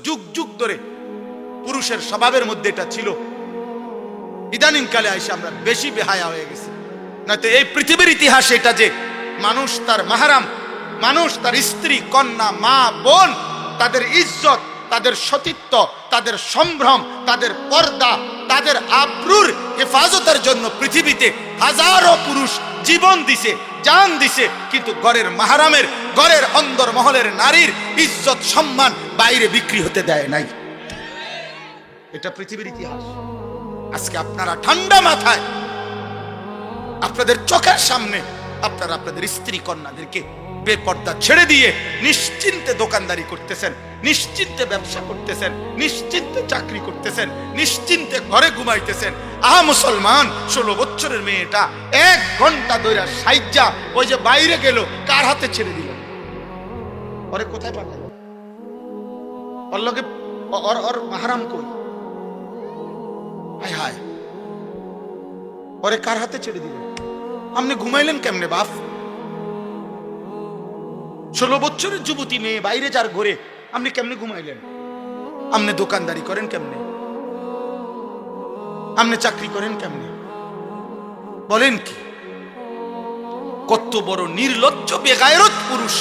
যুগ যুগ ধরে পুরুষের স্বভাবের মধ্যে এটা ছিল। ইদানিং কালে আইসা আমরা বেশি বেহায়া হয়ে গেছি। নয়তো এই পৃথিবীর ইতিহাসে এটা যে মানুষ তার মাহারাম, মানুষ তার স্ত্রী, কন্যা, মা, বোন, তাদের ইজ্জত, তাদের সতীত্ব, তাদের সম্ভ্রম, তাদের পর্দা, তাদের আবরুর হেফাজতের জন্য পৃথিবীতে হাজারো পুরুষ জীবন দিছে, জান দিছে, কিন্তু ঘরের মাহারামের, ঘরের অন্দর মহলের নারীর ইজ্জত সম্মান বাইরে বিক্রি হতে দেয় নাই। এটা পৃথিবীর ইতিহাস। আজকে আপনারা ঠান্ডা মাথায় আপনাদের চোখের সামনে আপনারা আপনাদের স্ত্রী কন্যাদেরকে বেপর্দা ছেড়ে দিয়ে নিশ্চিন্তে দোকানদারি করতেছেন, নিশ্চিন্তে ব্যবসা করতেছেন, নিশ্চিন্তে চাকরি করতেছেন, নিশ্চিন্তে ঘরে ঘুমাইতেছেন। আহা মুসলমান, 16 বছরের মেয়েটা 1 ঘন্টা ধরে সাইজা ওই যে বাইরে গেল, কার হাতে ছেড়ে দিল? ওরে কোথায় পাঠাল? ওর লগে ওর মাহারাম কই? হায় হায়, ওরে কার হাতে ছেড়ে দিল? আপনি ঘুমাইলেন কেমনে বাপ? 16 বছরের যুবতী মেয়ে বাইরে যার ঘরে আপনি কেমনে ঘুমাইলেন? আপনি দোকানদারি করেন কেমনে? আপনি চাকরি করেন কেমনে? বলেন কি? কত বড় নির্লজ্জ বেগায়রত পুরুষ!